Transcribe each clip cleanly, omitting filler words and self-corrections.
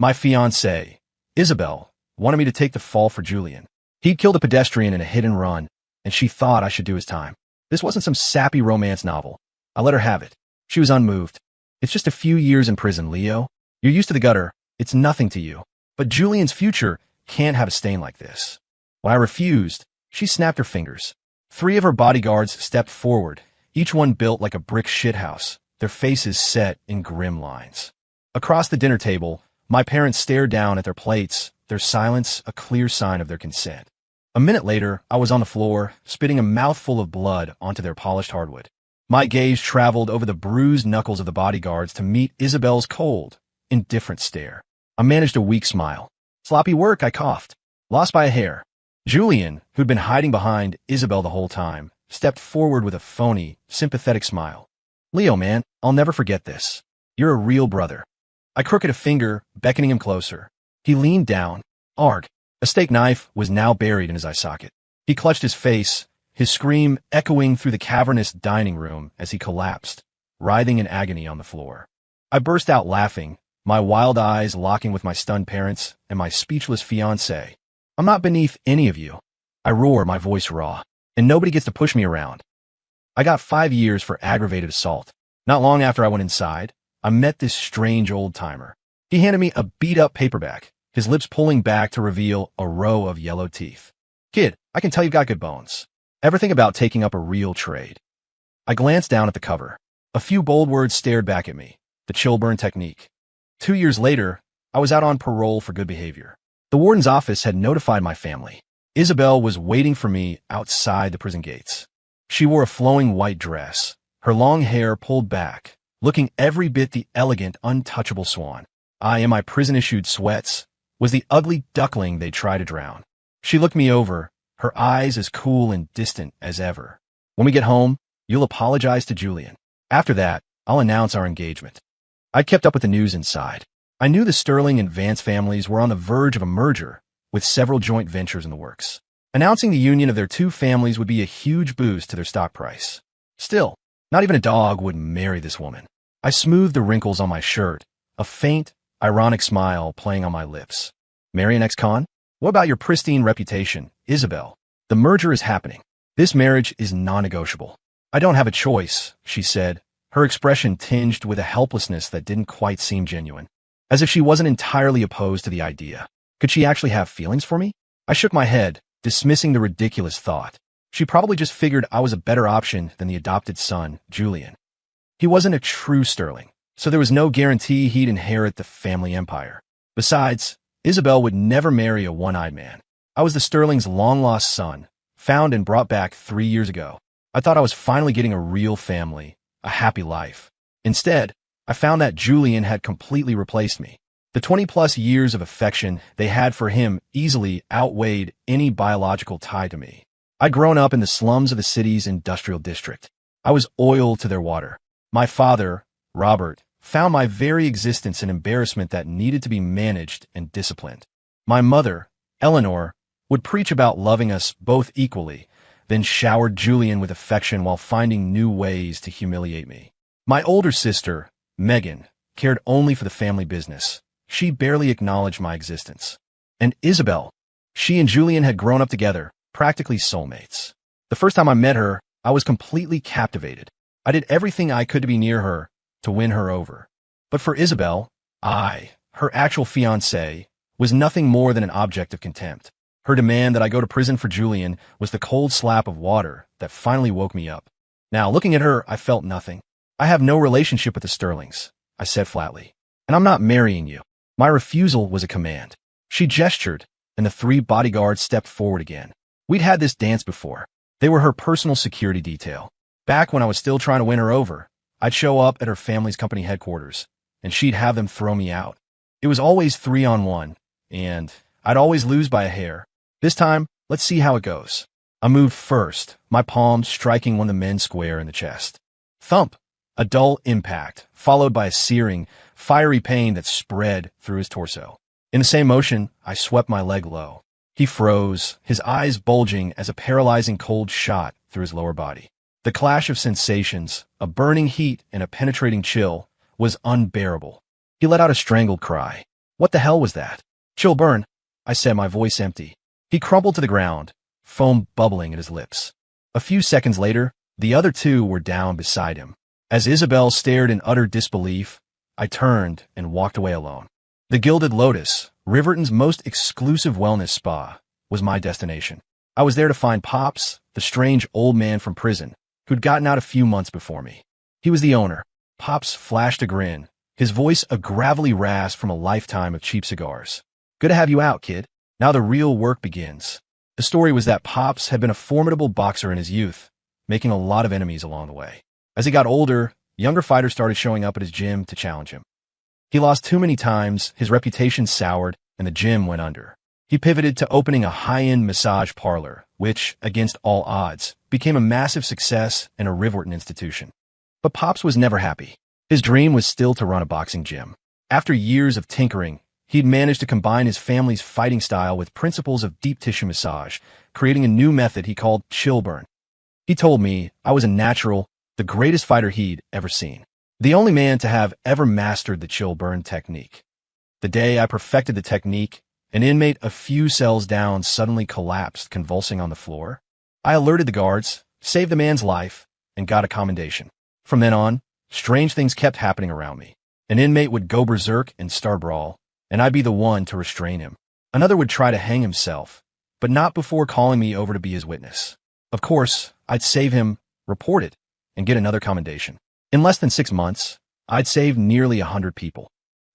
My fiancée, Isabel, wanted me to take the fall for Julian. He'd killed a pedestrian in a hit and run, and she thought I should do his time. This wasn't some sappy romance novel. I let her have it. She was unmoved. It's just a few years in prison, Leo. You're used to the gutter. It's nothing to you. But Julian's future can't have a stain like this. When I refused, she snapped her fingers. 3 of her bodyguards stepped forward, each one built like a brick shithouse, their faces set in grim lines. Across the dinner table, my parents stared down at their plates, their silence a clear sign of their consent. A minute later, I was on the floor, spitting a mouthful of blood onto their polished hardwood. My gaze traveled over the bruised knuckles of the bodyguards to meet Isabel's cold, indifferent stare. I managed a weak smile. Sloppy work, I coughed. Lost by a hair. Julian, who'd been hiding behind Isabel the whole time, stepped forward with a phony, sympathetic smile. Leo, man, I'll never forget this. You're a real brother. I crooked a finger, beckoning him closer. He leaned down. Arg. A steak knife was now buried in his eye socket. He clutched his face, his scream echoing through the cavernous dining room as he collapsed, writhing in agony on the floor. I burst out laughing, my wild eyes locking with my stunned parents and my speechless fiancée. I'm not beneath any of you. I roar, my voice raw, and nobody gets to push me around. I got 5 years for aggravated assault. Not long after I went inside, I met this strange old-timer. He handed me a beat-up paperback, his lips pulling back to reveal a row of yellow teeth. Kid, I can tell you've got good bones. Ever think about taking up a real trade? I glanced down at the cover. A few bold words stared back at me. The chill burn technique. 2 years later, I was out on parole for good behavior. The warden's office had notified my family. Isabel was waiting for me outside the prison gates. She wore a flowing white dress, her long hair pulled back, looking every bit the elegant, untouchable swan. I, in my prison-issued sweats, was the ugly duckling they tried to drown. She looked me over, her eyes as cool and distant as ever. When we get home, you'll apologize to Julian. After that, I'll announce our engagement. I kept up with the news inside. I knew the Sterling and Vance families were on the verge of a merger, with several joint ventures in the works. Announcing the union of their 2 families would be a huge boost to their stock price. Still, not even a dog would marry this woman. I smoothed the wrinkles on my shirt, a faint, ironic smile playing on my lips. Marry an ex-con? What about your pristine reputation, Isabel? The merger is happening. This marriage is non-negotiable. I don't have a choice, she said, her expression tinged with a helplessness that didn't quite seem genuine. As if she wasn't entirely opposed to the idea. Could she actually have feelings for me? I shook my head, dismissing the ridiculous thought. She probably just figured I was a better option than the adopted son, Julian. He wasn't a true Sterling, so there was no guarantee he'd inherit the family empire. Besides, Isabel would never marry a one-eyed man. I was the Sterling's long-lost son, found and brought back 3 years ago. I thought I was finally getting a real family, a happy life. Instead, I found that Julian had completely replaced me. The 20-plus years of affection they had for him easily outweighed any biological tie to me. I'd grown up in the slums of the city's industrial district. I was oil to their water. My father, Robert, found my very existence an embarrassment that needed to be managed and disciplined. My mother, Eleanor, would preach about loving us both equally, then showered Julian with affection while finding new ways to humiliate me. My older sister, Megan, cared only for the family business. She barely acknowledged my existence. And Isabel, she and Julian had grown up together, practically soulmates. The first time I met her, I was completely captivated. I did everything I could to be near her, to win her over. But for Isabel, I, her actual fiancé, was nothing more than an object of contempt. Her demand that I go to prison for Julian was the cold slap of water that finally woke me up. Now, looking at her, I felt nothing. I have no relationship with the Sterlings, I said flatly. And I'm not marrying you. My refusal was a command. She gestured, and the 3 bodyguards stepped forward again. We'd had this dance before. They were her personal security detail. Back when I was still trying to win her over, I'd show up at her family's company headquarters, and she'd have them throw me out. It was always 3-on-1, and I'd always lose by a hair. This time, let's see how it goes. I moved first, my palm striking one of the men square in the chest. Thump! A dull impact, followed by a searing, fiery pain that spread through his torso. In the same motion, I swept my leg low. He froze, his eyes bulging as a paralyzing cold shot through his lower body. The clash of sensations, a burning heat and a penetrating chill, was unbearable. He let out a strangled cry. What the hell was that? Chill burn, I said, my voice empty. He crumpled to the ground, foam bubbling at his lips. A few seconds later, the other two were down beside him. As Isabel stared in utter disbelief, I turned and walked away alone. The Gilded Lotus, Riverton's most exclusive wellness spa, was my destination. I was there to find Pops, the strange old man from prison, who'd gotten out a few months before me. He was the owner. Pops flashed a grin, his voice a gravelly rasp from a lifetime of cheap cigars. Good to have you out, kid. Now the real work begins. The story was that Pops had been a formidable boxer in his youth, making a lot of enemies along the way. As he got older, younger fighters started showing up at his gym to challenge him. He lost too many times, his reputation soured, and the gym went under. He pivoted to opening a high-end massage parlor, which, against all odds, became a massive success and a Riverton institution. But Pops was never happy. His dream was still to run a boxing gym. After years of tinkering, he'd managed to combine his family's fighting style with principles of deep tissue massage, creating a new method he called chill burn. He told me I was a natural, the greatest fighter he'd ever seen. The only man to have ever mastered the chill burn technique. The day I perfected the technique, an inmate a few cells down suddenly collapsed, convulsing on the floor. I alerted the guards, saved the man's life, and got a commendation. From then on, strange things kept happening around me. An inmate would go berserk and start brawl, and I'd be the one to restrain him. Another would try to hang himself, but not before calling me over to be his witness. Of course, I'd save him, report it, and get another commendation. In less than 6 months, I'd saved nearly 100 people.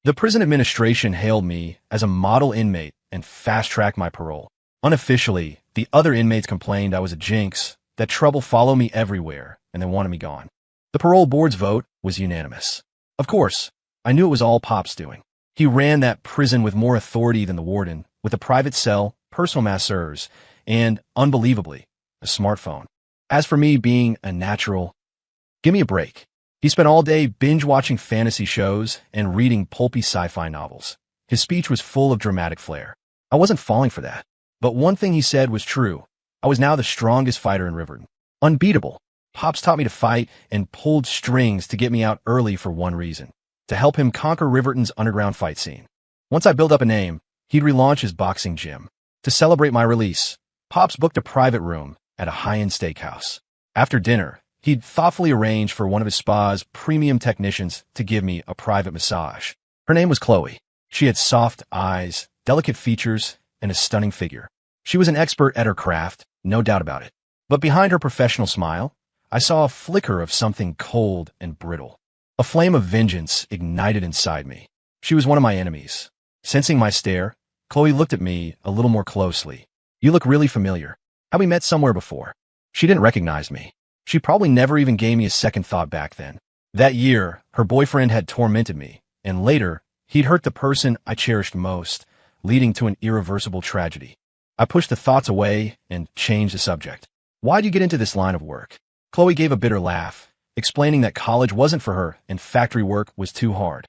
The prison administration hailed me as a model inmate and fast-tracked my parole. Unofficially, the other inmates complained I was a jinx, that trouble followed me everywhere, and they wanted me gone. The parole board's vote was unanimous. Of course, I knew it was all Pop's doing. He ran that prison with more authority than the warden, with a private cell, personal masseurs, and, unbelievably, a smartphone. As for me being a natural, give me a break. He spent all day binge-watching fantasy shows and reading pulpy sci-fi novels. His speech was full of dramatic flair. I wasn't falling for that. But one thing he said was true. I was now the strongest fighter in Riverton. Unbeatable. Pops taught me to fight and pulled strings to get me out early for one reason: to help him conquer Riverton's underground fight scene. Once I built up a name, he'd relaunch his boxing gym. To celebrate my release, Pops booked a private room at a high-end steakhouse. After dinner, he'd thoughtfully arrange for one of his spa's premium technicians to give me a private massage. Her name was Chloe. She had soft eyes, delicate features, and a stunning figure. She was an expert at her craft, no doubt about it. But behind her professional smile, I saw a flicker of something cold and brittle. A flame of vengeance ignited inside me. She was one of my enemies. Sensing my stare, Chloe looked at me a little more closely. You look really familiar. Have we met somewhere before? She didn't recognize me. She probably never even gave me a second thought back then. That year, her boyfriend had tormented me, and later, he'd hurt the person I cherished most, leading to an irreversible tragedy. I pushed the thoughts away and changed the subject. Why'd you get into this line of work? Chloe gave a bitter laugh, explaining that college wasn't for her and factory work was too hard.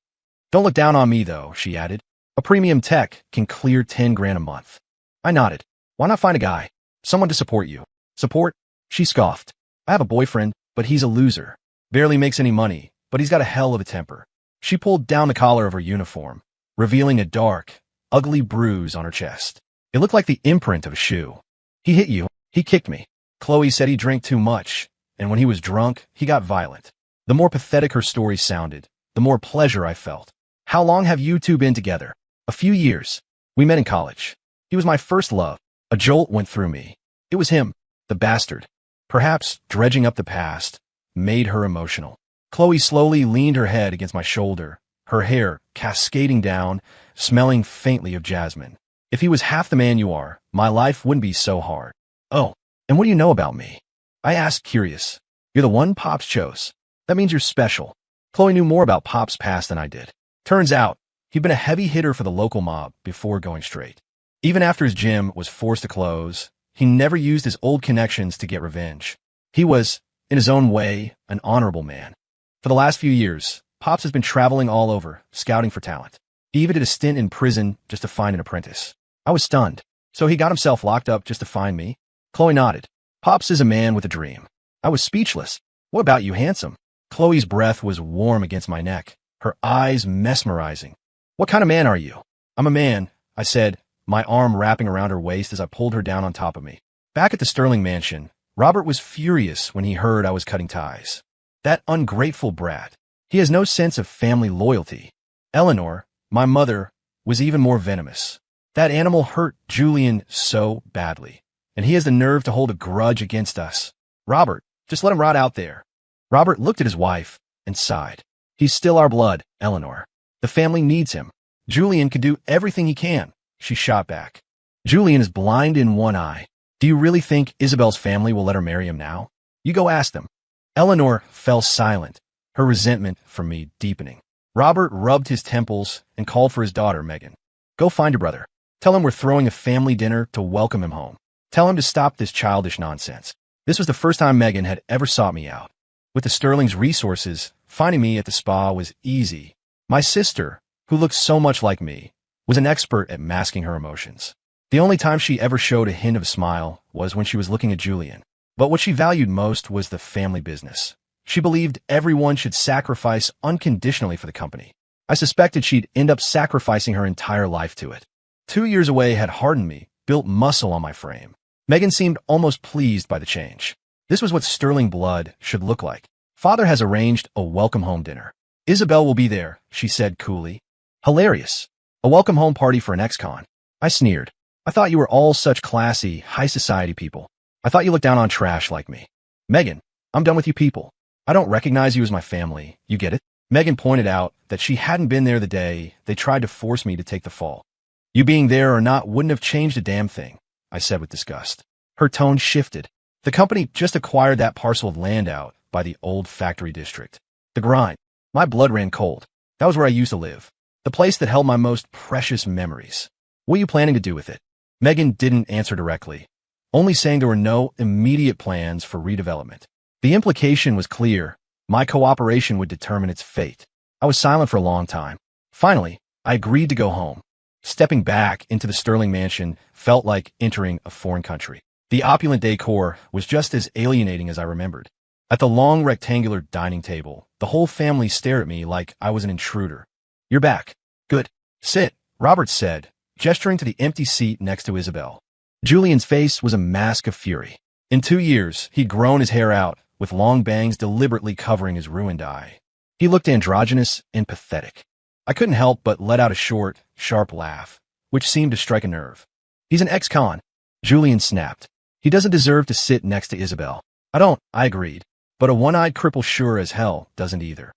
Don't look down on me, though, she added. A premium tech can clear 10 grand a month. I nodded. Why not find a guy? Someone to support you. Support? She scoffed. I have a boyfriend, but he's a loser. Barely makes any money, but he's got a hell of a temper. She pulled down the collar of her uniform, revealing a dark, ugly bruise on her chest. It looked like the imprint of a shoe. He hit you. He kicked me. Chloe said he drank too much, and when he was drunk, he got violent. The more pathetic her story sounded, the more pleasure I felt. How long have you two been together? A few years. We met in college. He was my first love. A jolt went through me. It was him, the bastard. Perhaps dredging up the past made her emotional. Chloe slowly leaned her head against my shoulder, her hair cascading down, smelling faintly of jasmine. If he was half the man you are, my life wouldn't be so hard. Oh, and what do you know about me? I asked, curious. You're the one Pops chose. That means you're special. Chloe knew more about Pop's past than I did. Turns out, he'd been a heavy hitter for the local mob before going straight. Even after his gym was forced to close, he never used his old connections to get revenge. He was, in his own way, an honorable man. For the last few years, Pops has been traveling all over, scouting for talent. He even did a stint in prison just to find an apprentice. I was stunned. So he got himself locked up just to find me? Chloe nodded. Pops is a man with a dream. I was speechless. What about you, handsome? Chloe's breath was warm against my neck, her eyes mesmerizing. What kind of man are you? I'm a man, I said, my arm wrapping around her waist as I pulled her down on top of me. Back at the Sterling mansion, Robert was furious when he heard I was cutting ties. That ungrateful brat. He has no sense of family loyalty. Eleanor, my mother, was even more venomous. That animal hurt Julian so badly, and he has the nerve to hold a grudge against us. Robert, just let him rot out there. Robert looked at his wife and sighed. He's still our blood, Eleanor. The family needs him. Julian can do everything he can, she shot back. Julian is blind in one eye. Do you really think Isabel's family will let her marry him now? You go ask them. Eleanor fell silent, her resentment for me deepening. Robert rubbed his temples and called for his daughter, Megan. Go find your brother. Tell him we're throwing a family dinner to welcome him home. Tell him to stop this childish nonsense. This was the first time Megan had ever sought me out. With the Sterling's resources, finding me at the spa was easy. My sister, who looked so much like me, was an expert at masking her emotions. The only time she ever showed a hint of a smile was when she was looking at Julian. But what she valued most was the family business. She believed everyone should sacrifice unconditionally for the company. I suspected she'd end up sacrificing her entire life to it. 2 years away had hardened me, built muscle on my frame. Megan seemed almost pleased by the change. This was what Sterling blood should look like. Father has arranged a welcome home dinner. Isabel will be there, she said coolly. Hilarious. A welcome home party for an ex-con. I sneered. I thought you were all such classy, high society people. I thought you looked down on trash like me. Megan, I'm done with you people. I don't recognize you as my family. You get it? Megan pointed out that she hadn't been there the day they tried to force me to take the fall. You being there or not wouldn't have changed a damn thing, I said with disgust. Her tone shifted. The company just acquired that parcel of land out by the old factory district. The grind. My blood ran cold. That was where I used to live. The place that held my most precious memories. What are you planning to do with it? Megan didn't answer directly, only saying there were no immediate plans for redevelopment. The implication was clear. My cooperation would determine its fate. I was silent for a long time. Finally, I agreed to go home. Stepping back into the Sterling mansion felt like entering a foreign country. The opulent decor was just as alienating as I remembered. At the long rectangular dining table, the whole family stared at me like I was an intruder. You're back. Good. Sit, Robert said, gesturing to the empty seat next to Isabel. Julian's face was a mask of fury. In 2 years, he'd grown his hair out, with long bangs deliberately covering his ruined eye. He looked androgynous and pathetic. I couldn't help but let out a short, sharp laugh, which seemed to strike a nerve. He's an ex-con, Julian snapped. He doesn't deserve to sit next to Isabel. I don't, I agreed. But a one-eyed cripple sure as hell doesn't either.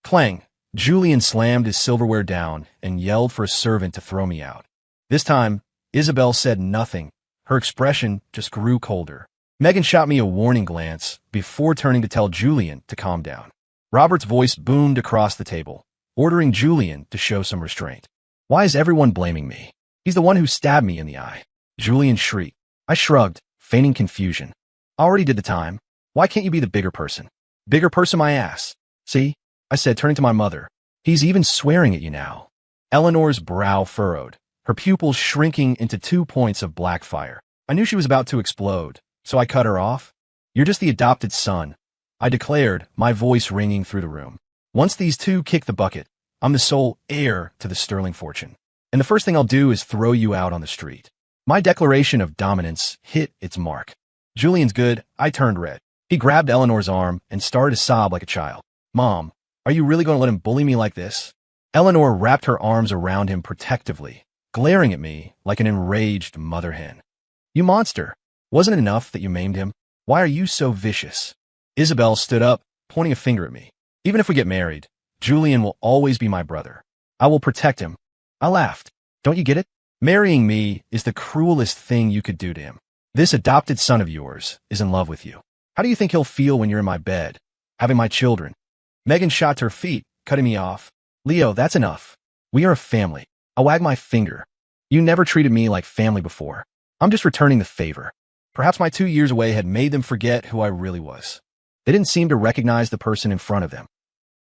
Clang, Julian slammed his silverware down and yelled for a servant to throw me out. This time, Isabel said nothing. Her expression just grew colder. Megan shot me a warning glance before turning to tell Julian to calm down. Robert's voice boomed across the table, ordering Julian to show some restraint. Why is everyone blaming me? He's the one who stabbed me in the eye. Julian shrieked. I shrugged, feigning confusion. I already did the time. Why can't you be the bigger person? Bigger person my ass. See? I said, turning to my mother. He's even swearing at you now. Eleanor's brow furrowed, her pupils shrinking into 2 points of black fire. I knew she was about to explode, so I cut her off. You're just the adopted son, I declared, my voice ringing through the room. Once these two kick the bucket, I'm the sole heir to the Sterling fortune. And the first thing I'll do is throw you out on the street. My declaration of dominance hit its mark. Julian's good. I turned red. He grabbed Eleanor's arm and started to sob like a child. Mom, are you really going to let him bully me like this? Eleanor wrapped her arms around him protectively, glaring at me like an enraged mother hen. You monster. Wasn't it enough that you maimed him? Why are you so vicious? Isabel stood up, pointing a finger at me. Even if we get married, Julian will always be my brother. I will protect him. I laughed. Don't you get it? Marrying me is the cruelest thing you could do to him. This adopted son of yours is in love with you. How do you think he'll feel when you're in my bed, having my children? Megan shot to her feet, cutting me off. Leo, that's enough. We are a family. I wag my finger. You never treated me like family before. I'm just returning the favor. Perhaps my 2 years away had made them forget who I really was. They didn't seem to recognize the person in front of them.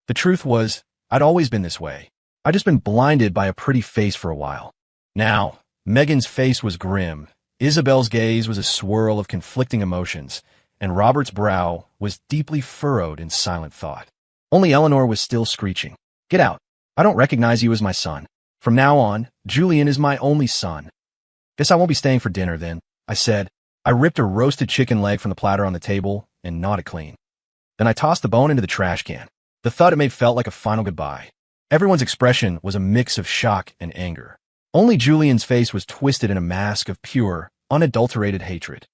The truth was, I'd always been this way. I'd just been blinded by a pretty face for a while. Now, Megan's face was grim, Isabel's gaze was a swirl of conflicting emotions, and Robert's brow was deeply furrowed in silent thought. Only Eleanor was still screeching. Get out. I don't recognize you as my son. From now on, Julian is my only son. Guess I won't be staying for dinner then, I said. I ripped a roasted chicken leg from the platter on the table and gnawed it clean. Then I tossed the bone into the trash can. The thud it made felt like a final goodbye. Everyone's expression was a mix of shock and anger. Only Julian's face was twisted in a mask of pure, unadulterated hatred.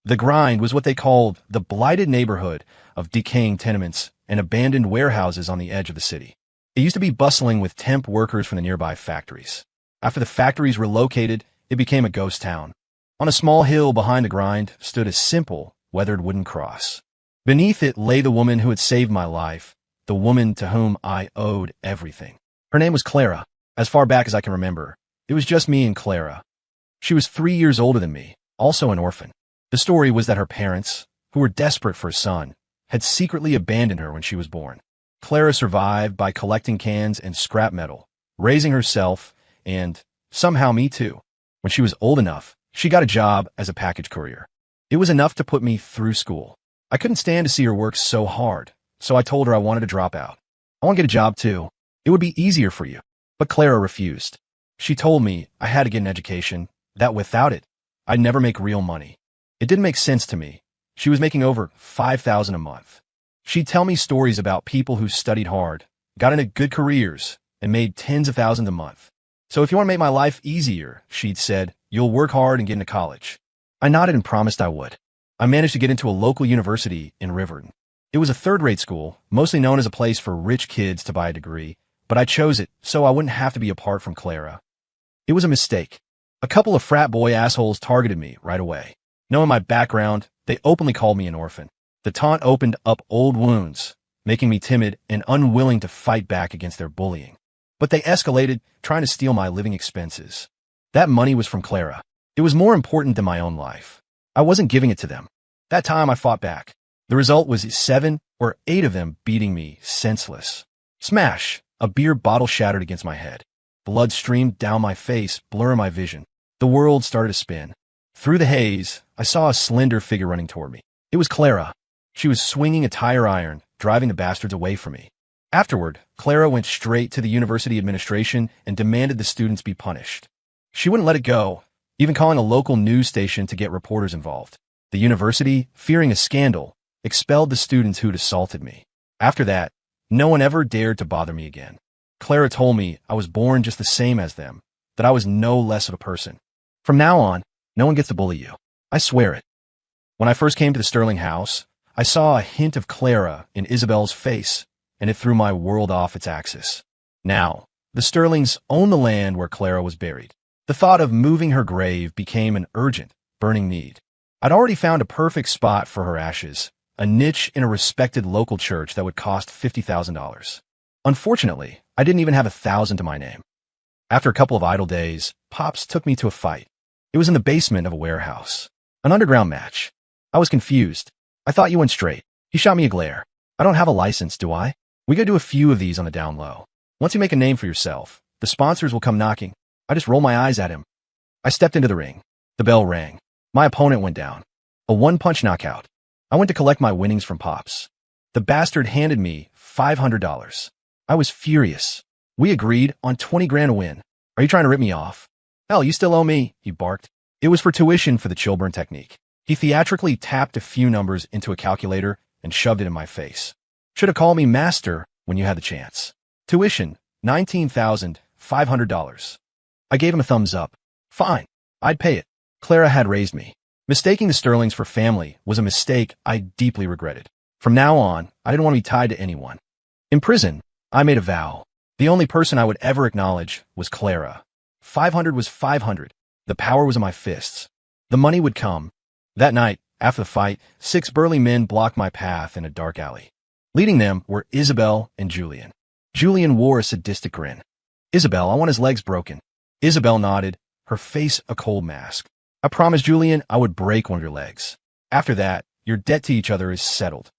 The grind was what they called the blighted neighborhood of decaying tenements and abandoned warehouses on the edge of the city. It used to be bustling with temp workers from the nearby factories. After the factories relocated, it became a ghost town. On a small hill behind the grind stood a simple, weathered wooden cross. Beneath it lay the woman who had saved my life, the woman to whom I owed everything. Her name was Clara. As far back as I can remember, it was just me and Clara. She was 3 years older than me, also an orphan. The story was that her parents, who were desperate for a son, had secretly abandoned her when she was born. Clara survived by collecting cans and scrap metal, raising herself, and somehow me too. When she was old enough, she got a job as a package courier. It was enough to put me through school. I couldn't stand to see her work so hard, so I told her I wanted to drop out. I want to get a job too. It would be easier for you. But Clara refused. She told me I had to get an education, that without it, I'd never make real money. It didn't make sense to me. She was making over $5,000 a month. She'd tell me stories about people who studied hard, got into good careers, and made tens of thousands a month. So if you want to make my life easier, she'd said, you'll work hard and get into college. I nodded and promised I would. I managed to get into a local university in Riverton. It was a third-rate school, mostly known as a place for rich kids to buy a degree, but I chose it so I wouldn't have to be apart from Clara. It was a mistake. A couple of frat boy assholes targeted me right away. Knowing my background, they openly called me an orphan. The taunt opened up old wounds, making me timid and unwilling to fight back against their bullying. But they escalated, trying to steal my living expenses. That money was from Clara. It was more important than my own life. I wasn't giving it to them. That time I fought back. The result was 7 or 8 of them beating me senseless. Smash! A beer bottle shattered against my head. Blood streamed down my face, blurring my vision. The world started to spin. Through the haze, I saw a slender figure running toward me. It was Clara. She was swinging a tire iron, driving the bastards away from me. Afterward, Clara went straight to the university administration and demanded the students be punished. She wouldn't let it go, even calling a local news station to get reporters involved. The university, fearing a scandal, expelled the students who'd assaulted me. After that, no one ever dared to bother me again. Clara told me I was born just the same as them, that I was no less of a person. From now on, no one gets to bully you. I swear it. When I first came to the Sterling house, I saw a hint of Clara in Isabel's face, and it threw my world off its axis. Now, the Sterlings own the land where Clara was buried. The thought of moving her grave became an urgent, burning need. I'd already found a perfect spot for her ashes, a niche in a respected local church that would cost $50,000. Unfortunately, I didn't even have $1,000 to my name. After a couple of idle days, Pops took me to a fight. It was in the basement of a warehouse. An underground match. I was confused. I thought you went straight. He shot me a glare. I don't have a license, do I? We gotta do a few of these on the down low. Once you make a name for yourself, the sponsors will come knocking. I just roll my eyes at him. I stepped into the ring. The bell rang. My opponent went down. A one-punch knockout. I went to collect my winnings from Pops. The bastard handed me $500. I was furious. We agreed on 20 grand a win. Are you trying to rip me off? Hell, you still owe me, he barked. It was for tuition for the Chilburn technique. He theatrically tapped a few numbers into a calculator and shoved it in my face. Should have called me master when you had the chance. Tuition, $19,500. I gave him a thumbs up. Fine, I'd pay it. Clara had raised me. Mistaking the Sterlings for family was a mistake I deeply regretted. From now on, I didn't want to be tied to anyone. In prison, I made a vow. The only person I would ever acknowledge was Clara. 500 was 500. The power was in my fists. The money would come. That night, after the fight, 6 burly men blocked my path in a dark alley. Leading them were Isabel and Julian. Julian wore a sadistic grin. Isabel, I want his legs broken. Isabel nodded, her face a cold mask. I promised Julian I would break one of your legs. After that, your debt to each other is settled.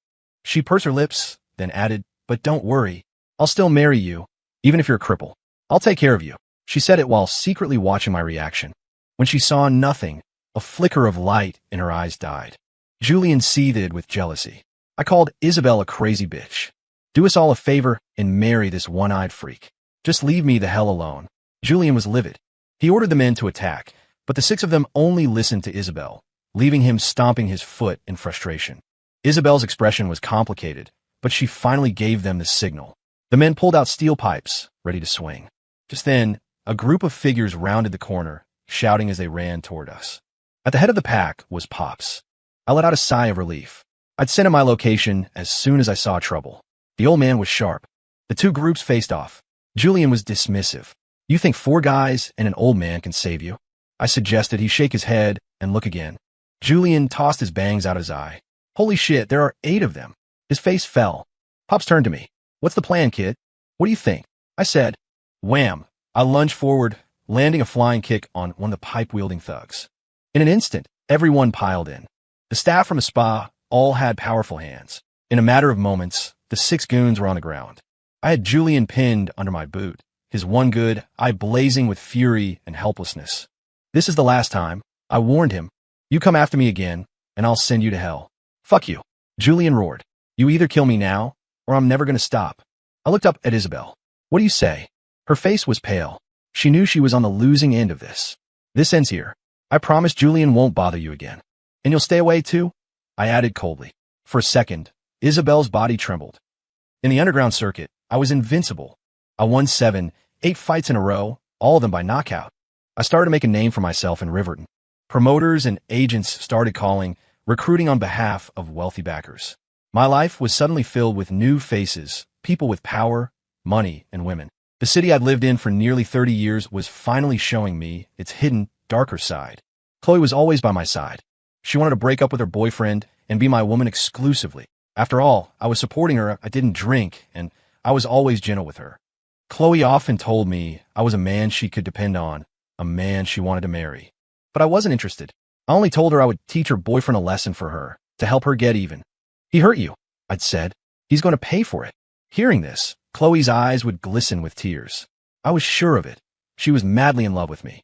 She pursed her lips, then added, but don't worry. I'll still marry you, even if you're a cripple. I'll take care of you. She said it while secretly watching my reaction. When she saw nothing, a flicker of light in her eyes died. Julian seethed with jealousy. I called Isabel a crazy bitch. Do us all a favor and marry this one-eyed freak. Just leave me the hell alone. Julian was livid. He ordered the men to attack, but the 6 of them only listened to Isabel, leaving him stomping his foot in frustration. Isabel's expression was complicated, but she finally gave them the signal. The men pulled out steel pipes, ready to swing. Just then, a group of figures rounded the corner, shouting as they ran toward us. At the head of the pack was Pops. I let out a sigh of relief. I'd sent him my location as soon as I saw trouble. The old man was sharp. The 2 groups faced off. Julian was dismissive. You think 4 guys and an old man can save you? I suggested he shake his head and look again. Julian tossed his bangs out of his eye. Holy shit, there are 8 of them. His face fell. Pops turned to me. What's the plan, kid? What do you think? I said. Wham! I lunged forward, landing a flying kick on one of the pipe-wielding thugs. In an instant, everyone piled in. The staff from the spa all had powerful hands. In a matter of moments, the 6 goons were on the ground. I had Julian pinned under my boot, his one good eye blazing with fury and helplessness. This is the last time, I warned him. You come after me again, and I'll send you to hell. Fuck you. Julian roared. You either kill me now, or I'm never going to stop. I looked up at Isabel. What do you say? Her face was pale. She knew she was on the losing end of this. This ends here. I promise Julian won't bother you again. And you'll stay away too? I added coldly. For a second, Isabel's body trembled. In the underground circuit, I was invincible. I won 7, 8 fights in a row, all of them by knockout. I started to make a name for myself in Riverton. Promoters and agents started calling, recruiting on behalf of wealthy backers. My life was suddenly filled with new faces, people with power, money, and women. The city I'd lived in for nearly 30 years was finally showing me its hidden, darker side. Chloe was always by my side. She wanted to break up with her boyfriend and be my woman exclusively. After all, I was supporting her, I didn't drink, and I was always gentle with her. Chloe often told me I was a man she could depend on, a man she wanted to marry. But I wasn't interested. I only told her I would teach her boyfriend a lesson for her, to help her get even. He hurt you, I'd said. He's going to pay for it. Hearing this, Chloe's eyes would glisten with tears. I was sure of it. She was madly in love with me.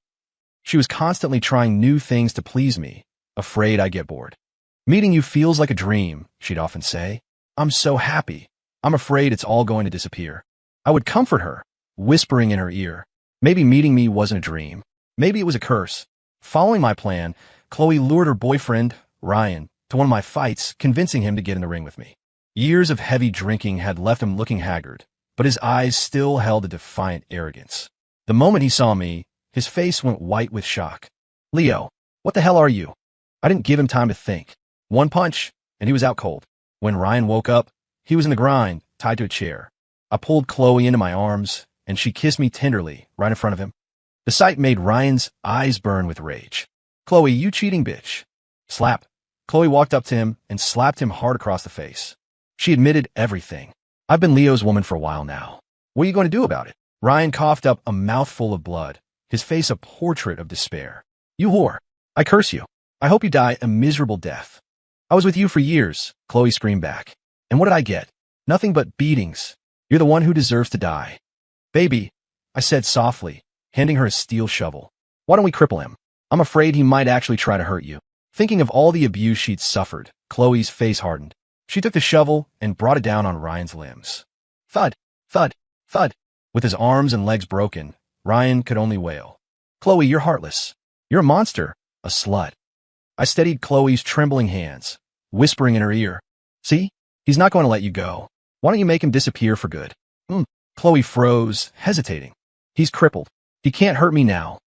She was constantly trying new things to please me, afraid I'd get bored. Meeting you feels like a dream, she'd often say. I'm so happy. I'm afraid it's all going to disappear. I would comfort her, whispering in her ear. Maybe meeting me wasn't a dream. Maybe it was a curse. Following my plan, Chloe lured her boyfriend, Ryan, to one of my fights, convincing him to get in the ring with me. Years of heavy drinking had left him looking haggard, but his eyes still held a defiant arrogance. The moment he saw me, his face went white with shock. Leo, what the hell are you? I didn't give him time to think. One punch, and he was out cold. When Ryan woke up, he was in the grind, tied to a chair. I pulled Chloe into my arms, and she kissed me tenderly, right in front of him. The sight made Ryan's eyes burn with rage. Chloe, you cheating bitch. Slap. Chloe walked up to him and slapped him hard across the face. She admitted everything. I've been Leo's woman for a while now. What are you going to do about it? Ryan coughed up a mouthful of blood, his face a portrait of despair. You whore. I curse you. I hope you die a miserable death. I was with you for years, Chloe screamed back. And what did I get? Nothing but beatings. You're the one who deserves to die. Baby, I said softly, handing her a steel shovel. Why don't we cripple him? I'm afraid he might actually try to hurt you. Thinking of all the abuse she'd suffered, Chloe's face hardened. She took the shovel and brought it down on Ryan's limbs. Thud, thud, thud. With his arms and legs broken, Ryan could only wail. Chloe, you're heartless. You're a monster, a slut. I steadied Chloe's trembling hands, whispering in her ear. See? He's not going to let you go. Why don't you make him disappear for good? Chloe froze, hesitating. He's crippled. He can't hurt me now.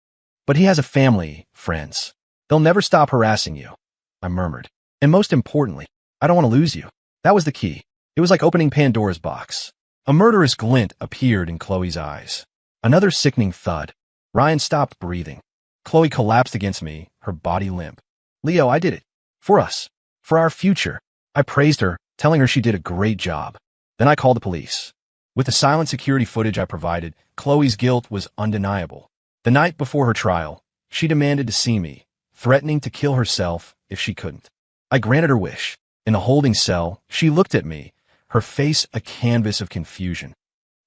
But he has a family, friends. They'll never stop harassing you, I murmured. And most importantly, I don't want to lose you. That was the key. It was like opening Pandora's box. A murderous glint appeared in Chloe's eyes. Another sickening thud. Ryan stopped breathing. Chloe collapsed against me, her body limp. Leo, I did it. For us. For our future. I praised her, telling her she did a great job. Then I called the police. With the silent security footage I provided, Chloe's guilt was undeniable. The night before her trial, she demanded to see me, threatening to kill herself if she couldn't. I granted her wish. In the holding cell, she looked at me, her face a canvas of confusion.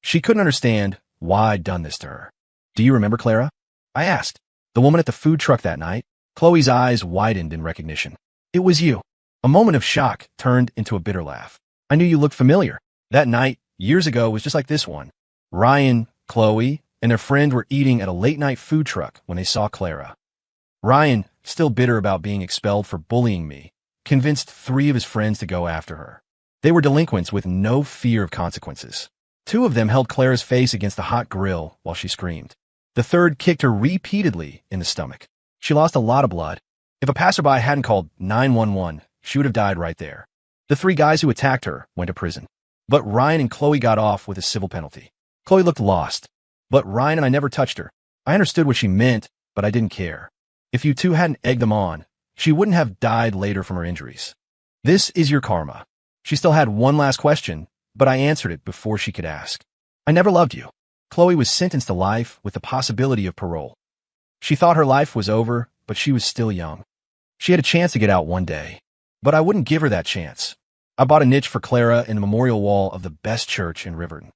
She couldn't understand why I'd done this to her. Do you remember Clara? I asked. The woman at the food truck that night? Chloe's eyes widened in recognition. It was you. A moment of shock turned into a bitter laugh. I knew you looked familiar. That night, years ago, was just like this one. Ryan Chloe, and their friend were eating at a late-night food truck when they saw Clara. Ryan, still bitter about being expelled for bullying me, convinced 3 of his friends to go after her. They were delinquents with no fear of consequences. 2 of them held Clara's face against the hot grill while she screamed. The third kicked her repeatedly in the stomach. She lost a lot of blood. If a passerby hadn't called 911, she would have died right there. The 3 guys who attacked her went to prison. But Ryan and Chloe got off with a civil penalty. Chloe looked lost, but Ryan and I never touched her. I understood what she meant, but I didn't care. If you 2 hadn't egged them on, she wouldn't have died later from her injuries. This is your karma. She still had one last question, but I answered it before she could ask. I never loved you. Chloe was sentenced to life with the possibility of parole. She thought her life was over, but she was still young. She had a chance to get out one day, but I wouldn't give her that chance. I bought a niche for Clara in the memorial wall of the best church in Riverton.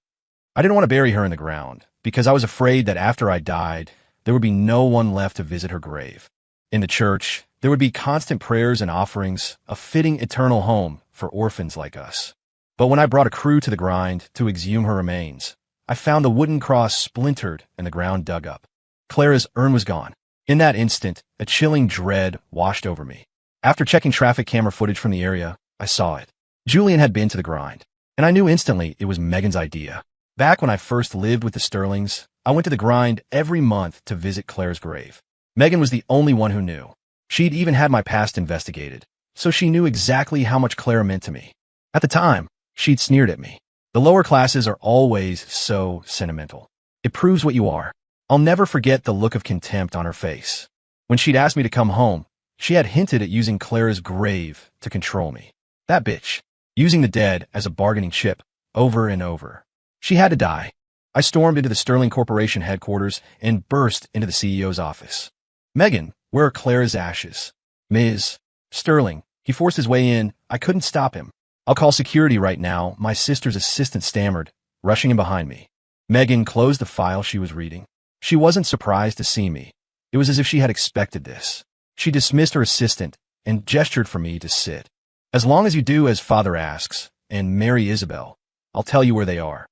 I didn't want to bury her in the ground, because I was afraid that after I died, there would be no one left to visit her grave. In the church, there would be constant prayers and offerings, a fitting eternal home for orphans like us. But when I brought a crew to the grind to exhume her remains, I found the wooden cross splintered and the ground dug up. Clara's urn was gone. In that instant, a chilling dread washed over me. After checking traffic camera footage from the area, I saw it. Julian had been to the grind, and I knew instantly it was Megan's idea. Back when I first lived with the Sterlings, I went to the grind every month to visit Clara's grave. Megan was the only one who knew. She'd even had my past investigated, so she knew exactly how much Clara meant to me. At the time, she'd sneered at me. The lower classes are always so sentimental. It proves what you are. I'll never forget the look of contempt on her face. When she'd asked me to come home, she had hinted at using Clara's grave to control me. That bitch. Using the dead as a bargaining chip, over and over. She had to die. I stormed into the Sterling Corporation headquarters and burst into the CEO's office. Megan, where are Clara's ashes? Ms. Sterling. He forced his way in. I couldn't stop him. I'll call security right now, my sister's assistant stammered, rushing in behind me. Megan closed the file she was reading. She wasn't surprised to see me. It was as if she had expected this. She dismissed her assistant and gestured for me to sit. As long as you do as Father asks, and marry Isabel, I'll tell you where they are.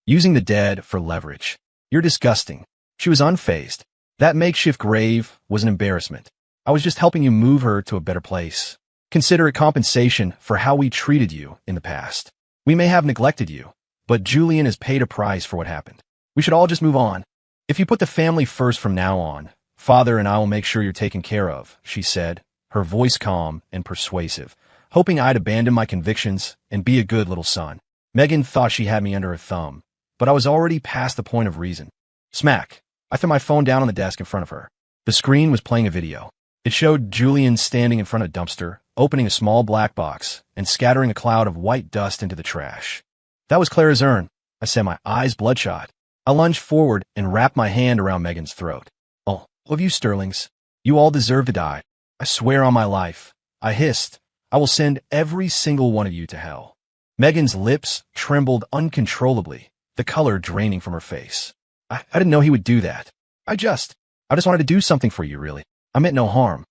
Using the dead for leverage. You're disgusting. She was unfazed. That makeshift grave was an embarrassment. I was just helping you move her to a better place. Consider it compensation for how we treated you in the past. We may have neglected you, but Julian has paid a price for what happened. We should all just move on. If you put the family first from now on, Father and I will make sure you're taken care of, she said, her voice calm and persuasive, hoping I'd abandon my convictions and be a good little son. Megan thought she had me under her thumb, but I was already past the point of reason. Smack. I threw my phone down on the desk in front of her. The screen was playing a video. It showed Julian standing in front of a dumpster, opening a small black box, and scattering a cloud of white dust into the trash. That was Clara's urn, I said, my eyes bloodshot. I lunged forward and wrapped my hand around Megan's throat. All of you Sterlings, you all deserve to die. I swear on my life. I hissed. I will send every single one of you to hell. Megan's lips trembled uncontrollably, the color draining from her face. I didn't know he would do that. I just wanted to do something for you, really. I meant no harm.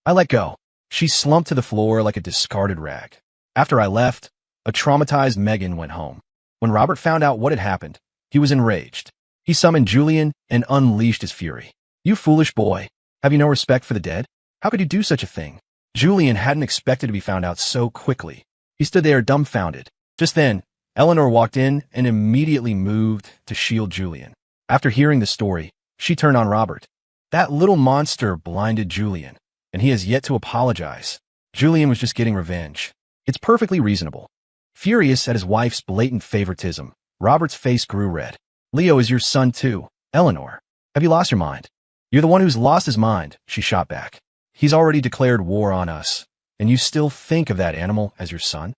I let go. She slumped to the floor like a discarded rag. After I left, a traumatized Megan went home. When Robert found out what had happened, he was enraged. He summoned Julian and unleashed his fury. You foolish boy. Have you no respect for the dead? How could you do such a thing? Julian hadn't expected to be found out so quickly. He stood there dumbfounded. Just then, Eleanor walked in and immediately moved to shield Julian. After hearing the story, she turned on Robert. That little monster blinded Julian, and he has yet to apologize. Julian was just getting revenge. It's perfectly reasonable. Furious at his wife's blatant favoritism, Robert's face grew red. Leo is your son too, Eleanor. Have you lost your mind? You're the one who's lost his mind, she shot back. He's already declared war on us, and you still think of that animal as your son?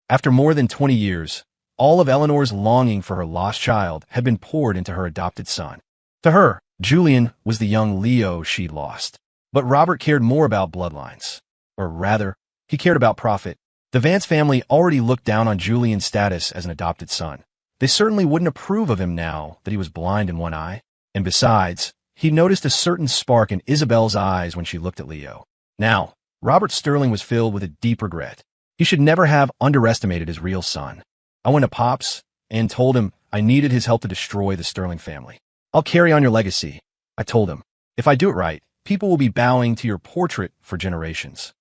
After more than 20 years, all of Eleanor's longing for her lost child had been poured into her adopted son. To her, Julian was the young Leo she'd lost. But Robert cared more about bloodlines. Or rather, he cared about profit. The Vance family already looked down on Julian's status as an adopted son. They certainly wouldn't approve of him now that he was blind in one eye. And besides, he noticed a certain spark in Isabel's eyes when she looked at Leo. Now, Robert Sterling was filled with a deep regret. He should never have underestimated his real son. I went to Pops and told him I needed his help to destroy the Sterling family. I'll carry on your legacy, I told him. If I do it right, people will be bowing to your portrait for generations.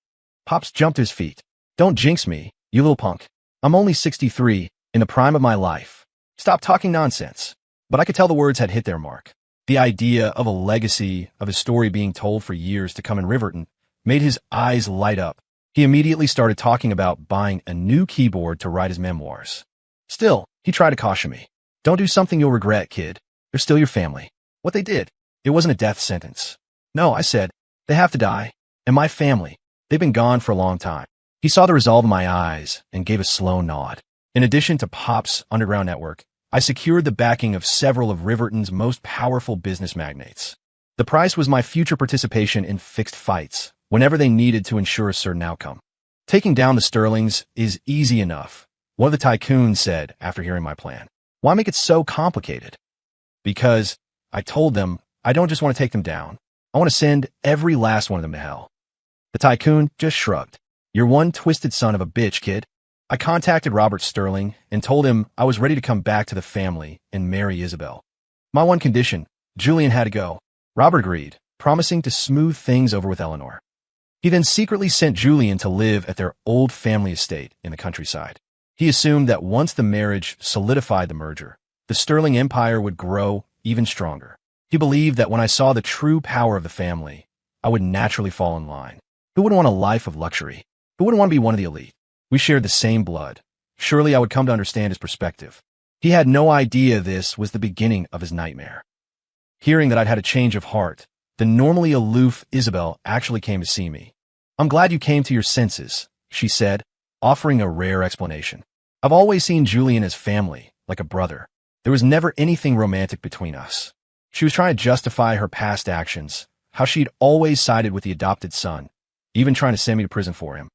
Pops jumped to his feet. Don't jinx me, you little punk. I'm only 63, in the prime of my life. Stop talking nonsense. But I could tell the words had hit their mark. The idea of a legacy of his story being told for years to come in Riverton made his eyes light up. He immediately started talking about buying a new keyboard to write his memoirs. Still, he tried to caution me. Don't do something you'll regret, kid. They're still your family. What they did, it wasn't a death sentence. No, I said, they have to die. And my family, they've been gone for a long time. He saw the resolve in my eyes and gave a slow nod. In addition to Pop's underground network, I secured the backing of several of Riverton's most powerful business magnates. The price was my future participation in fixed fights, whenever they needed to ensure a certain outcome. Taking down the Sterlings is easy enough, one of the tycoons said after hearing my plan. Why make it so complicated? Because, I told them, I don't just want to take them down. I want to send every last one of them to hell. The tycoon just shrugged. You're one twisted son of a bitch, kid. I contacted Robert Sterling and told him I was ready to come back to the family and marry Isabel. My one condition, Julian had to go. Robert agreed, promising to smooth things over with Eleanor. He then secretly sent Julian to live at their old family estate in the countryside. He assumed that once the marriage solidified the merger, the Sterling Empire would grow even stronger. He believed that when I saw the true power of the family, I would naturally fall in line. Who wouldn't want a life of luxury? Who wouldn't want to be one of the elite? We shared the same blood. Surely I would come to understand his perspective. He had no idea this was the beginning of his nightmare. Hearing that I'd had a change of heart, the normally aloof Isabel actually came to see me. I'm glad you came to your senses, she said, offering a rare explanation. I've always seen Julian as family, like a brother. There was never anything romantic between us. She was trying to justify her past actions, how she'd always sided with the adopted son, even trying to send me to prison for him.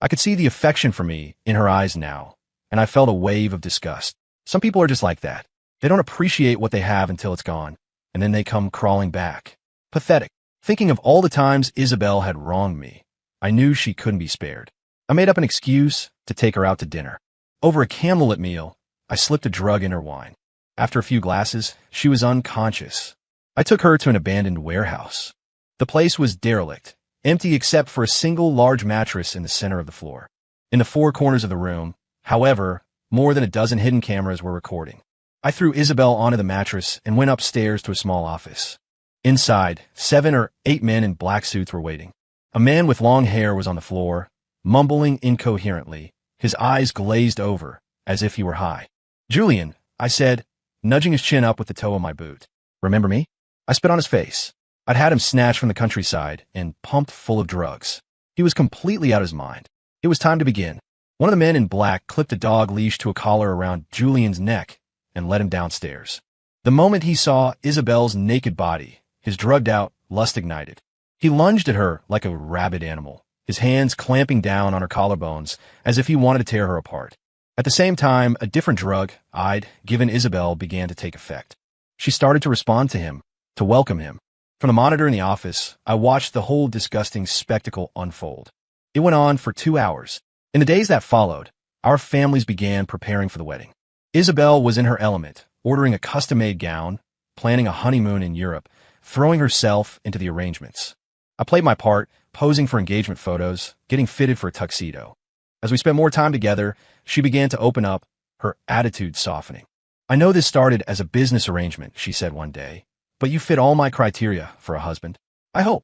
I could see the affection for me in her eyes now, and I felt a wave of disgust. Some people are just like that. They don't appreciate what they have until it's gone, and then they come crawling back. Pathetic. Thinking of all the times Isabel had wronged me, I knew she couldn't be spared. I made up an excuse to take her out to dinner. Over a candlelit meal, I slipped a drug in her wine. After a few glasses, she was unconscious. I took her to an abandoned warehouse. The place was derelict, empty except for a single large mattress in the center of the floor. In the four corners of the room, however, more than a dozen hidden cameras were recording. I threw Isabel onto the mattress and went upstairs to a small office. Inside, 7 or 8 men in black suits were waiting. A man with long hair was on the floor, mumbling incoherently, his eyes glazed over, as if he were high. Julian, I said, nudging his chin up with the toe of my boot. Remember me? I spit on his face. I'd had him snatched from the countryside and pumped full of drugs. He was completely out of his mind. It was time to begin. One of the men in black clipped a dog leash to a collar around Julian's neck and led him downstairs. The moment he saw Isabel's naked body, his drugged-out lust ignited. He lunged at her like a rabid animal, his hands clamping down on her collarbones as if he wanted to tear her apart. At the same time, a different drug I'd given Isabel began to take effect. She started to respond to him, to welcome him. From the monitor in the office, I watched the whole disgusting spectacle unfold. It went on for 2 hours. In the days that followed, our families began preparing for the wedding. Isabel was in her element, ordering a custom-made gown, planning a honeymoon in Europe, throwing herself into the arrangements. I played my part, posing for engagement photos, getting fitted for a tuxedo. As we spent more time together, she began to open up, her attitude softening. I know this started as a business arrangement, she said one day, but you fit all my criteria for a husband. I hope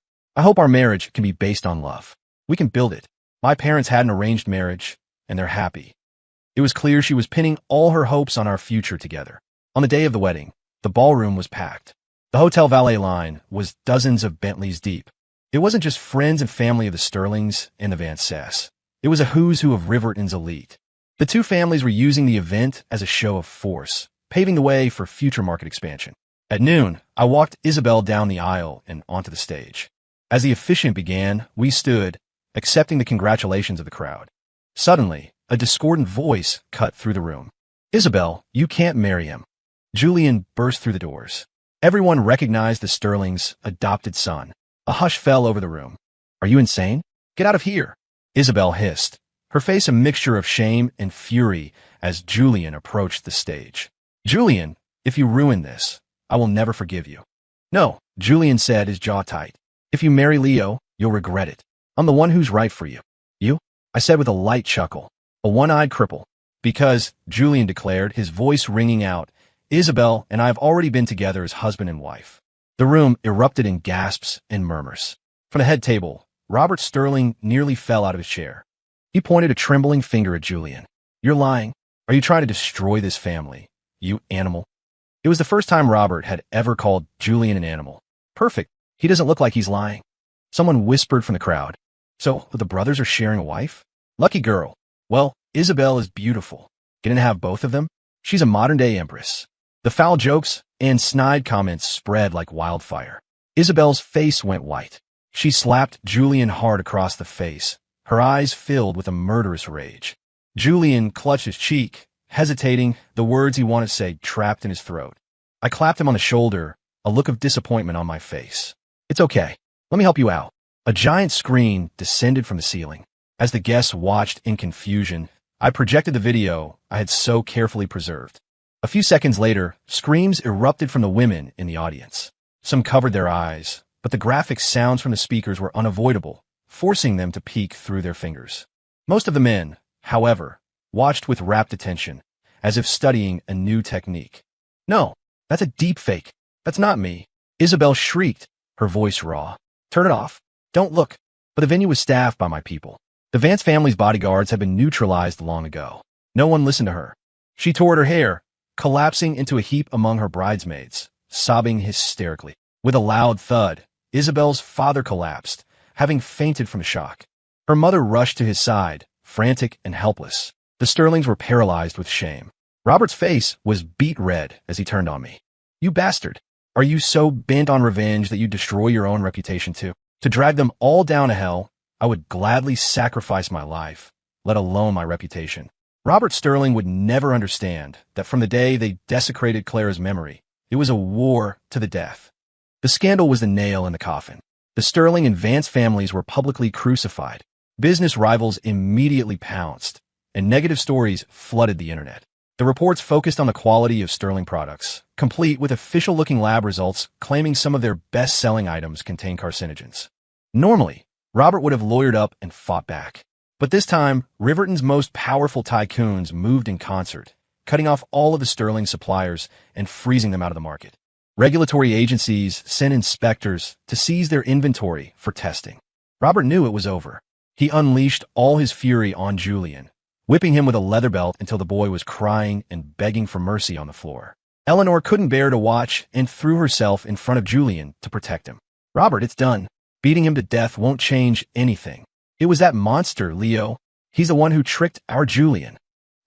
our marriage can be based on love. We can build it. My parents had an arranged marriage, and they're happy. It was clear she was pinning all her hopes on our future together. On the day of the wedding, the ballroom was packed. The hotel valet line was dozens of Bentleys deep. It wasn't just friends and family of the Sterlings and the Vanishe. It was a who's who of Riverton's elite. The two families were using the event as a show of force, paving the way for future market expansion. At noon, I walked Isabel down the aisle and onto the stage. As the officiant began, we stood, accepting the congratulations of the crowd. Suddenly, a discordant voice cut through the room. Isabel, you can't marry him. Julian burst through the doors. Everyone recognized the Sterling's adopted son. A hush fell over the room. Are you insane? Get out of here, Isabel hissed, her face a mixture of shame and fury as Julian approached the stage. Julian, if you ruin this, I will never forgive you. No, Julian said, his jaw tight. If you marry Leo, you'll regret it. I'm the one who's right for you. You? I said with a light chuckle. A one-eyed cripple. Because, Julian declared, his voice ringing out, Isabel and I have already been together as husband and wife. The room erupted in gasps and murmurs. From the head table, Robert Sterling nearly fell out of his chair. He pointed a trembling finger at Julian. You're lying. Are you trying to destroy this family, you animal? It was the first time Robert had ever called Julian an animal. Perfect. He doesn't look like he's lying. Someone whispered from the crowd. So, the brothers are sharing a wife? Lucky girl. Well, Isabel is beautiful. Gonna have both of them? She's a modern-day empress. The foul jokes and snide comments spread like wildfire. Isabel's face went white. She slapped Julian hard across the face, her eyes filled with a murderous rage. Julian clutched his cheek, hesitating, the words he wanted to say trapped in his throat. I clapped him on the shoulder, a look of disappointment on my face. It's okay. Let me help you out. A giant screen descended from the ceiling. As the guests watched in confusion, I projected the video I had so carefully preserved. A few seconds later, screams erupted from the women in the audience. Some covered their eyes, but the graphic sounds from the speakers were unavoidable, forcing them to peek through their fingers. Most of the men, however, watched with rapt attention, as if studying a new technique. No, that's a deep fake. That's not me. Isabel shrieked, her voice raw. Turn it off. Don't look. But the venue was staffed by my people. The Vance family's bodyguards had been neutralized long ago. No one listened to her. She tore at her hair, collapsing into a heap among her bridesmaids, sobbing hysterically. With a loud thud, Isabel's father collapsed, having fainted from shock. Her mother rushed to his side, frantic and helpless. The Sterlings were paralyzed with shame. Robert's face was beet red as he turned on me. You bastard. Are you so bent on revenge that you destroy your own reputation too? To drag them all down to hell, I would gladly sacrifice my life, let alone my reputation. Robert Sterling would never understand that from the day they desecrated Clara's memory, it was a war to the death. The scandal was the nail in the coffin. The Sterling and Vance families were publicly crucified. Business rivals immediately pounced, and negative stories flooded the internet. The reports focused on the quality of Sterling products, complete with official-looking lab results claiming some of their best-selling items contain carcinogens. Normally, Robert would have lawyered up and fought back. But this time, Riverton's most powerful tycoons moved in concert, cutting off all of the Sterling suppliers and freezing them out of the market. Regulatory agencies sent inspectors to seize their inventory for testing. Robert knew it was over. He unleashed all his fury on Julian, whipping him with a leather belt until the boy was crying and begging for mercy on the floor. Eleanor couldn't bear to watch and threw herself in front of Julian to protect him. Robert, it's done. Beating him to death won't change anything. It was that monster, Leo. He's the one who tricked our Julian.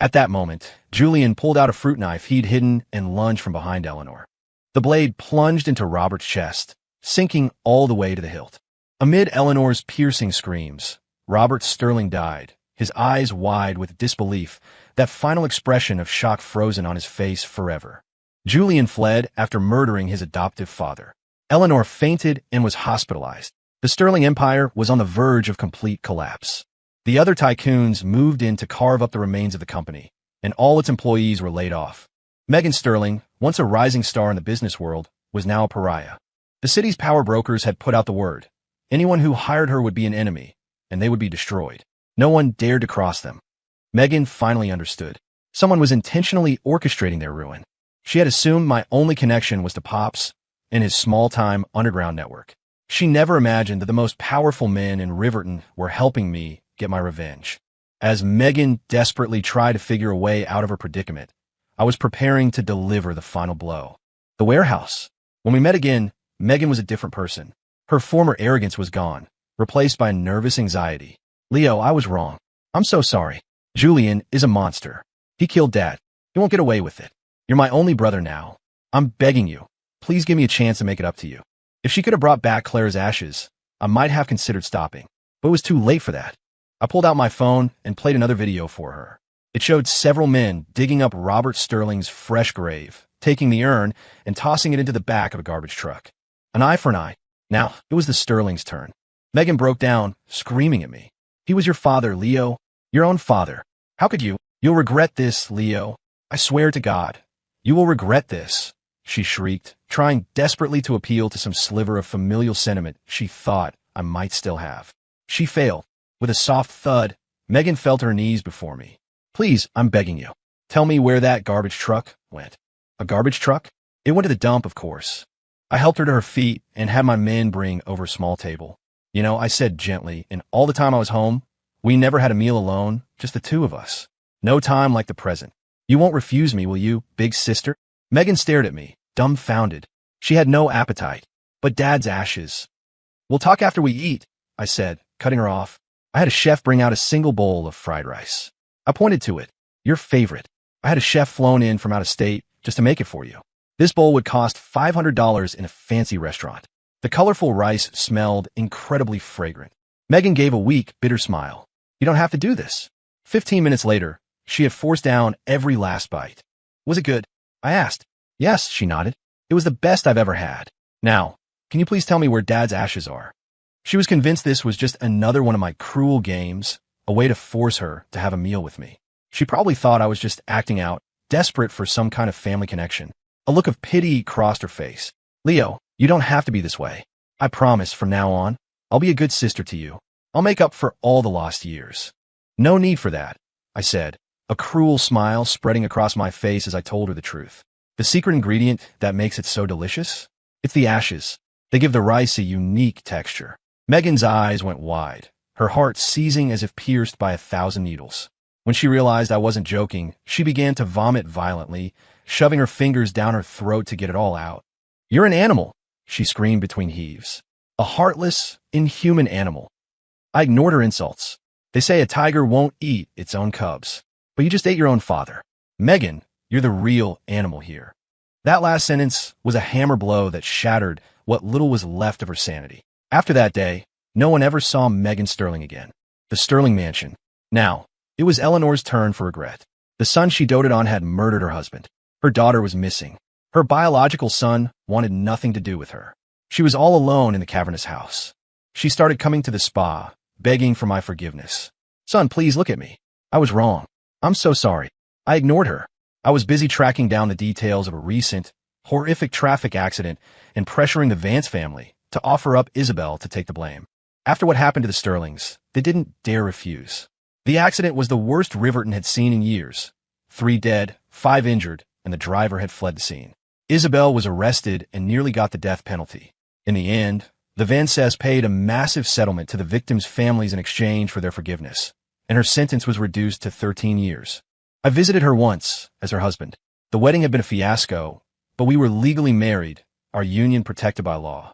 At that moment, Julian pulled out a fruit knife he'd hidden and lunged from behind Eleanor. The blade plunged into Robert's chest, sinking all the way to the hilt. Amid Eleanor's piercing screams, Robert Sterling died, his eyes wide with disbelief, that final expression of shock frozen on his face forever. Julian fled after murdering his adoptive father. Eleanor fainted and was hospitalized. The Sterling Empire was on the verge of complete collapse. The other tycoons moved in to carve up the remains of the company, and all its employees were laid off. Megan Sterling, once a rising star in the business world, was now a pariah. The city's power brokers had put out the word. Anyone who hired her would be an enemy, and they would be destroyed. No one dared to cross them. Megan finally understood. Someone was intentionally orchestrating their ruin. She had assumed my only connection was to Pops and his small-time underground network. She never imagined that the most powerful men in Riverton were helping me get my revenge. As Megan desperately tried to figure a way out of her predicament, I was preparing to deliver the final blow. The warehouse. When we met again, Megan was a different person. Her former arrogance was gone, replaced by nervous anxiety. Leo, I was wrong. I'm so sorry. Julian is a monster. He killed Dad. He won't get away with it. You're my only brother now. I'm begging you. Please give me a chance to make it up to you. If she could have brought back Clara's ashes, I might have considered stopping, but it was too late for that. I pulled out my phone and played another video for her. It showed several men digging up Robert Sterling's fresh grave, taking the urn and tossing it into the back of a garbage truck. An eye for an eye. Now, it was the Sterling's turn. Megan broke down, screaming at me. He was your father, Leo. Your own father. How could you? You'll regret this, Leo. I swear to God. You will regret this, she shrieked, trying desperately to appeal to some sliver of familial sentiment she thought I might still have. She failed. With a soft thud, Megan fell to her knees before me. Please, I'm begging you. Tell me where that garbage truck went. A garbage truck? It went to the dump, of course. I helped her to her feet and had my men bring over a small table. You know, I said gently, and all the time I was home, we never had a meal alone, just the two of us. No time like the present. You won't refuse me, will you, big sister? Megan stared at me, dumbfounded. She had no appetite. But Dad's ashes. We'll talk after we eat, I said, cutting her off. I had a chef bring out a single bowl of fried rice. I pointed to it. Your favorite. I had a chef flown in from out of state just to make it for you. This bowl would cost $500 in a fancy restaurant. The colorful rice smelled incredibly fragrant. Megan gave a weak, bitter smile. You don't have to do this. 15 minutes later, she had forced down every last bite. Was it good? I asked. Yes, she nodded. It was the best I've ever had. Now, can you please tell me where Dad's ashes are? She was convinced this was just another one of my cruel games, a way to force her to have a meal with me. She probably thought I was just acting out, desperate for some kind of family connection. A look of pity crossed her face. Leo, you don't have to be this way. I promise from now on, I'll be a good sister to you. I'll make up for all the lost years. No need for that, I said, a cruel smile spreading across my face as I told her the truth. The secret ingredient that makes it so delicious? It's the ashes. They give the rice a unique texture. Megan's eyes went wide, her heart seizing as if pierced by 1,000 needles. When she realized I wasn't joking, she began to vomit violently, shoving her fingers down her throat to get it all out. You're an animal, she screamed between heaves. A heartless, inhuman animal. I ignored her insults. They say a tiger won't eat its own cubs, but you just ate your own father. Megan, you're the real animal here. That last sentence was a hammer blow that shattered what little was left of her sanity. After that day, no one ever saw Megan Sterling again. The Sterling mansion. Now, it was Eleanor's turn for regret. The son she doted on had murdered her husband. Her daughter was missing. Her biological son wanted nothing to do with her. She was all alone in the cavernous house. She started coming to the spa, begging for my forgiveness. Son, please look at me. I was wrong. I'm so sorry. I ignored her. I was busy tracking down the details of a recent, horrific traffic accident and pressuring the Vance family to offer up Isabel to take the blame. After what happened to the Sterlings, they didn't dare refuse. The accident was the worst Riverton had seen in years. 3 dead, 5 injured, and the driver had fled the scene. Isabel was arrested and nearly got the death penalty. In the end, the Vances paid a massive settlement to the victims' families in exchange for their forgiveness, and her sentence was reduced to 13 years. I visited her once as her husband. The wedding had been a fiasco, but we were legally married, our union protected by law.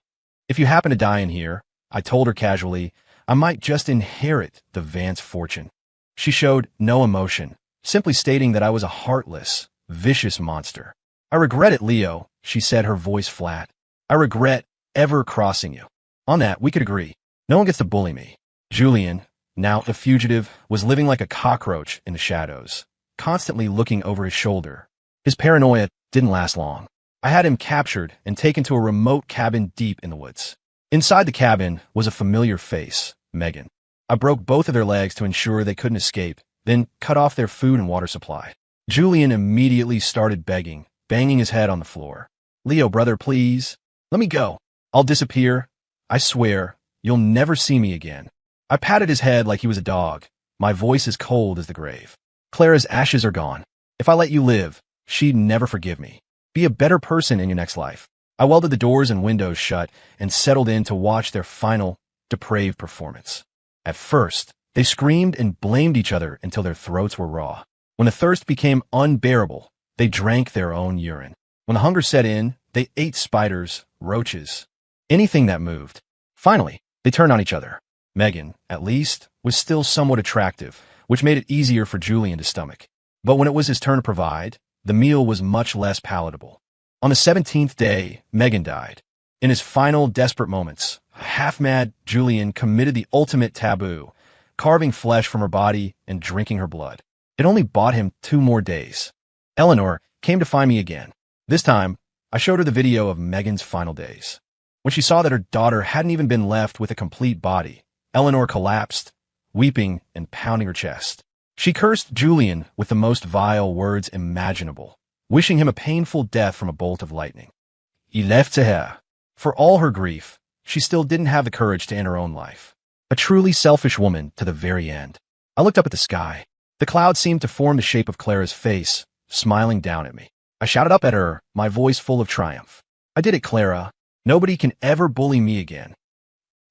If you happen to die in here, I told her casually, I might just inherit the Vance fortune. She showed no emotion, simply stating that I was a heartless, vicious monster. I regret it, Leo, she said, her voice flat. I regret ever crossing you. On that, we could agree. No one gets to bully me. Julian, now a fugitive, was living like a cockroach in the shadows, constantly looking over his shoulder. His paranoia didn't last long. I had him captured and taken to a remote cabin deep in the woods. Inside the cabin was a familiar face, Megan. I broke both of their legs to ensure they couldn't escape, then cut off their food and water supply. Julian immediately started begging, banging his head on the floor. Leo, brother, please. Let me go. I'll disappear. I swear, you'll never see me again. I patted his head like he was a dog, my voice as cold as the grave. Clara's ashes are gone. If I let you live, she'd never forgive me. Be a better person in your next life. I welded the doors and windows shut and settled in to watch their final, depraved performance. At first, they screamed and blamed each other until their throats were raw. When the thirst became unbearable, they drank their own urine. When the hunger set in, they ate spiders, roaches, anything that moved. Finally, they turned on each other. Megan, at least, was still somewhat attractive, which made it easier for Julian to stomach. But when it was his turn to provide, the meal was much less palatable. On the 17th day, Megan died. In his final desperate moments, half-mad Julian committed the ultimate taboo, carving flesh from her body and drinking her blood. It only bought him 2 more days. Eleanor came to find me again. This time, I showed her the video of Megan's final days. When she saw that her daughter hadn't even been left with a complete body, Eleanor collapsed, weeping and pounding her chest. She cursed Julian with the most vile words imaginable. wishing him a painful death from a bolt of lightning. He left to her. For all her grief, she still didn't have the courage to end her own life. A truly selfish woman to the very end. I looked up at the sky. The clouds seemed to form the shape of Clara's face, smiling down at me. I shouted up at her, my voice full of triumph. I did it, Clara. Nobody can ever bully me again.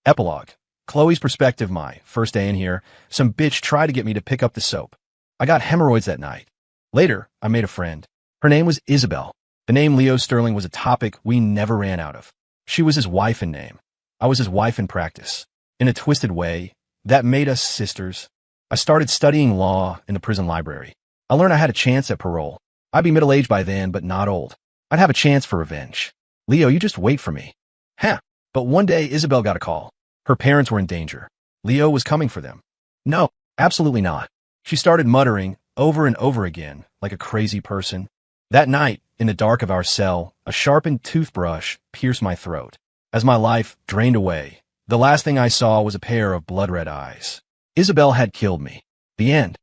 Epilogue. Chloe's perspective. My first day in here, some bitch tried to get me to pick up the soap. I got hemorrhoids that night. Later, I made a friend. Her name was Isabel. The name Leo Sterling was a topic we never ran out of. She was his wife in name. I was his wife in practice. In a twisted way, that made us sisters. I started studying law in the prison library. I learned I had a chance at parole. I'd be middle-aged by then, but not old. I'd have a chance for revenge. Leo, you just wait for me. Huh. But one day, Isabel got a call. Her parents were in danger. Leo was coming for them. No, absolutely not. She started muttering over and over again, like a crazy person. That night, in the dark of our cell, a sharpened toothbrush pierced my throat. As my life drained away, the last thing I saw was a pair of blood-red eyes. Isabel had killed me. The end.